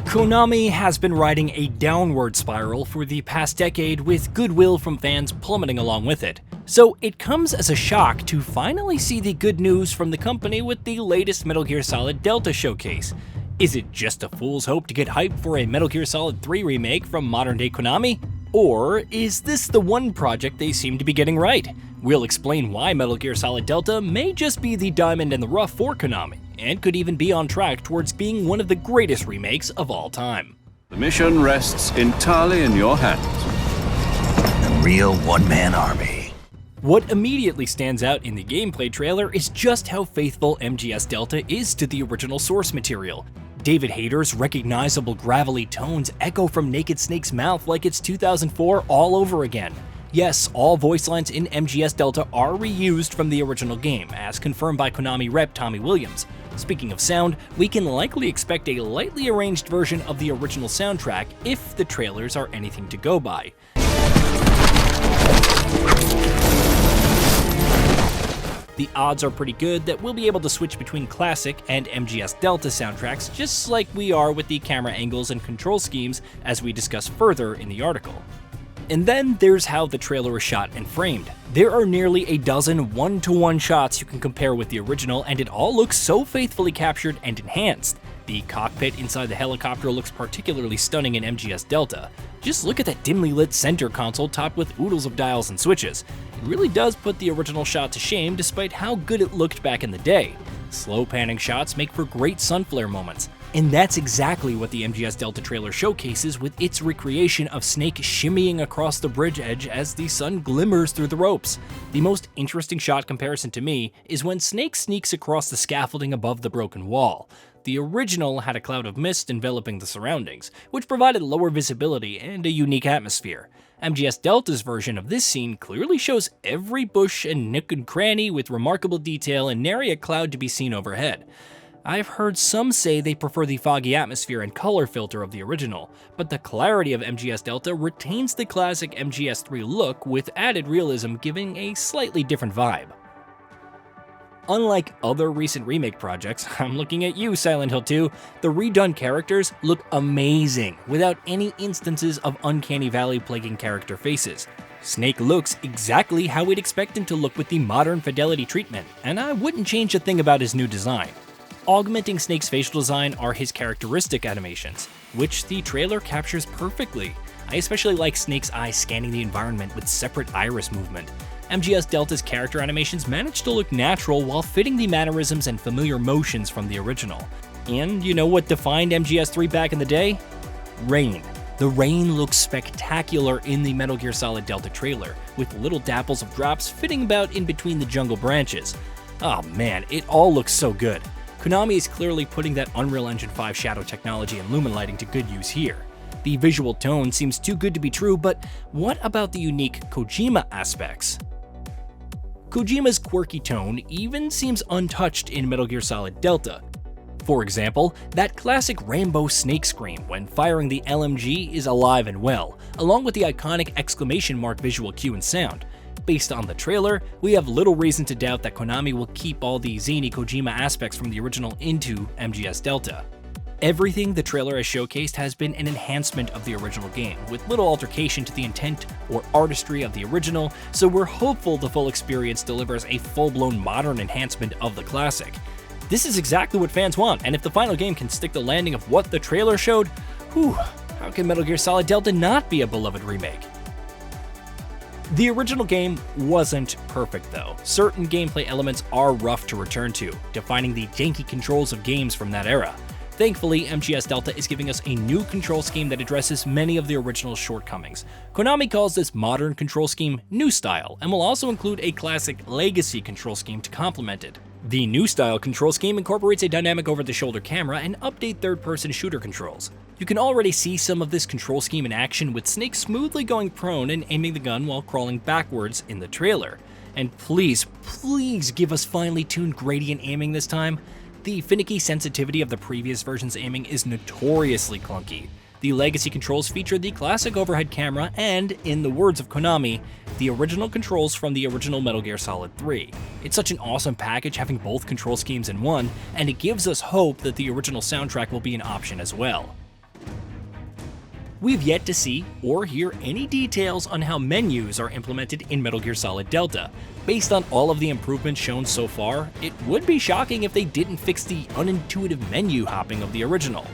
Konami has been riding a downward spiral for the past decade, with goodwill from fans plummeting along with it. So it comes as a shock to finally see the good news from the company with the latest Metal Gear Solid Delta showcase. Is it just a fool's hope to get hyped for a Metal Gear Solid 3 remake from modern-day Konami? Or is this the one project they seem to be getting right? We'll explain why Metal Gear Solid Delta may just be the diamond in the rough for Konami, and could even be on track towards being one of the greatest remakes of all time. The mission rests entirely in your hands. A real one-man army. What immediately stands out in the gameplay trailer is just how faithful MGS Delta is to the original source material. David Hayter's recognizable gravelly tones echo from Naked Snake's mouth like it's 2004 all over again. Yes, all voice lines in MGS Delta are reused from the original game, as confirmed by Konami rep Tommy Williams. Speaking of sound, we can likely expect a lightly arranged version of the original soundtrack if the trailers are anything to go by. The odds are pretty good that we'll be able to switch between classic and MGS Delta soundtracks, just like we are with the camera angles and control schemes, as we discuss further in the article. And then there's how the trailer is shot and framed. There are nearly a dozen one-to-one shots you can compare with the original, and it all looks so faithfully captured and enhanced. The cockpit inside the helicopter looks particularly stunning in MGS Delta. Just look at that dimly lit center console topped with oodles of dials and switches. It really does put the original shot to shame despite how good it looked back in the day. Slow panning shots make for great sunflare moments. And that's exactly what the MGS Delta trailer showcases with its recreation of Snake shimmying across the bridge edge as the sun glimmers through the ropes. The most interesting shot comparison to me is when Snake sneaks across the scaffolding above the broken wall. The original had a cloud of mist enveloping the surroundings, which provided lower visibility and a unique atmosphere. MGS Delta's version of this scene clearly shows every bush and nook and cranny with remarkable detail and nary a cloud to be seen overhead. I've heard some say they prefer the foggy atmosphere and color filter of the original, but the clarity of MGS Delta retains the classic MGS3 look with added realism, giving a slightly different vibe. Unlike other recent remake projects, I'm looking at you, Silent Hill 2, the redone characters look amazing without any instances of uncanny valley plaguing character faces. Snake looks exactly how we'd expect him to look with the modern fidelity treatment, and I wouldn't change a thing about his new design. Augmenting Snake's facial design are his characteristic animations, which the trailer captures perfectly. I especially like Snake's eyes scanning the environment with separate iris movement. MGS Delta's character animations manage to look natural while fitting the mannerisms and familiar motions from the original. And you know what defined MGS3 back in the day? Rain. The rain looks spectacular in the Metal Gear Solid Delta trailer, with little dapples of drops fitting about in between the jungle branches. Oh man, it all looks so good. Konami is clearly putting that Unreal Engine 5 shadow technology and lumen lighting to good use here. The visual tone seems too good to be true, but what about the unique Kojima aspects? Kojima's quirky tone even seems untouched in Metal Gear Solid Delta. For example, that classic Rambo snake scream when firing the LMG is alive and well, along with the iconic exclamation mark visual cue and sound. Based on the trailer, we have little reason to doubt that Konami will keep all the zany Kojima aspects from the original into MGS Delta. Everything the trailer has showcased has been an enhancement of the original game, with little altercation to the intent or artistry of the original, so we're hopeful the full experience delivers a full-blown modern enhancement of the classic. This is exactly what fans want, and if the final game can stick the landing of what the trailer showed, whew, how can Metal Gear Solid Delta not be a beloved remake? The original game wasn't perfect though. Certain gameplay elements are rough to return to, defining the janky controls of games from that era. Thankfully, MGS Delta is giving us a new control scheme that addresses many of the original shortcomings. Konami calls this modern control scheme New Style, and will also include a classic Legacy control scheme to complement it. The New Style control scheme incorporates a dynamic over-the-shoulder camera and update third-person shooter controls. You can already see some of this control scheme in action with Snake smoothly going prone and aiming the gun while crawling backwards in the trailer. And please give us finely tuned gradient aiming this time. The finicky sensitivity of the previous version's aiming is notoriously clunky. The Legacy controls feature the classic overhead camera and, in the words of Konami, the original controls from the original Metal Gear Solid 3. It's such an awesome package having both control schemes in one, and it gives us hope that the original soundtrack will be an option as well. We've yet to see or hear any details on how menus are implemented in Metal Gear Solid Delta. Based on all of the improvements shown so far, it would be shocking if they didn't fix the unintuitive menu hopping of the original.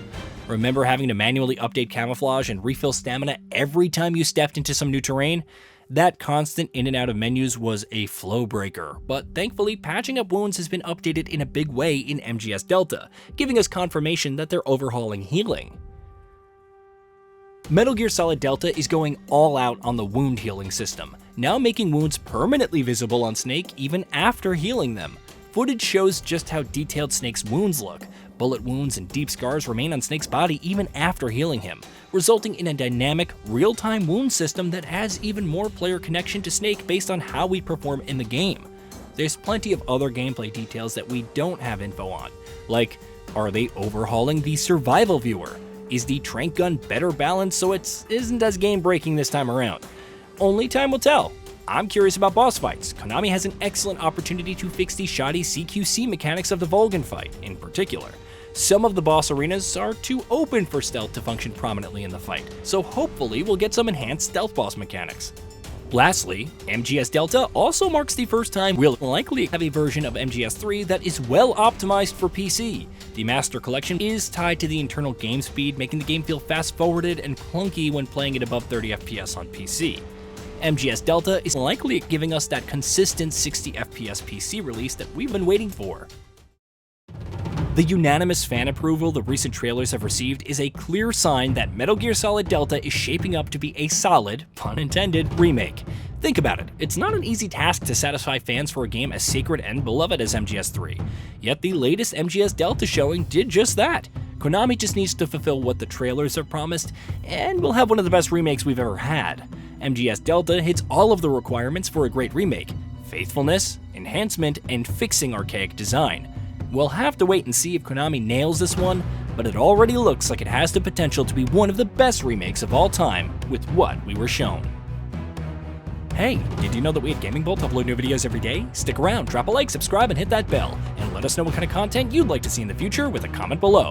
Remember having to manually update camouflage and refill stamina every time you stepped into some new terrain? That constant in and out of menus was a flow breaker, but thankfully patching up wounds has been updated in a big way in MGS Delta, giving us confirmation that they're overhauling healing. Metal Gear Solid Delta is going all out on the wound healing system, now making wounds permanently visible on Snake even after healing them. Footage shows just how detailed Snake's wounds look. Bullet wounds and deep scars remain on Snake's body even after healing him, resulting in a dynamic, real-time wound system that has even more player connection to Snake based on how we perform in the game. There's plenty of other gameplay details that we don't have info on, like, are they overhauling the survival viewer? Is the trank gun better balanced so it isn't as game-breaking this time around? Only time will tell. I'm curious about boss fights. Konami has an excellent opportunity to fix the shoddy CQC mechanics of the Volgan fight, in particular. Some of the boss arenas are too open for stealth to function prominently in the fight, so hopefully we'll get some enhanced stealth boss mechanics. Lastly, MGS Delta also marks the first time we'll likely have a version of MGS3 that is well optimized for PC. The Master Collection is tied to the internal game speed, making the game feel fast-forwarded and clunky when playing it above 30 FPS on PC. MGS Delta is likely giving us that consistent 60 FPS PC release that we've been waiting for. The unanimous fan approval the recent trailers have received is a clear sign that Metal Gear Solid Delta is shaping up to be a solid, pun intended, remake. Think about it, it's not an easy task to satisfy fans for a game as sacred and beloved as MGS3. Yet the latest MGS Delta showing did just that. Konami just needs to fulfill what the trailers have promised, and we'll have one of the best remakes we've ever had. MGS Delta hits all of the requirements for a great remake: faithfulness, enhancement, and fixing archaic design. We'll have to wait and see if Konami nails this one, but it already looks like it has the potential to be one of the best remakes of all time with what we were shown. Hey, did you know that we at GamingBolt upload new videos every day? Stick around, drop a like, subscribe, and hit that bell, and let us know what kind of content you'd like to see in the future with a comment below.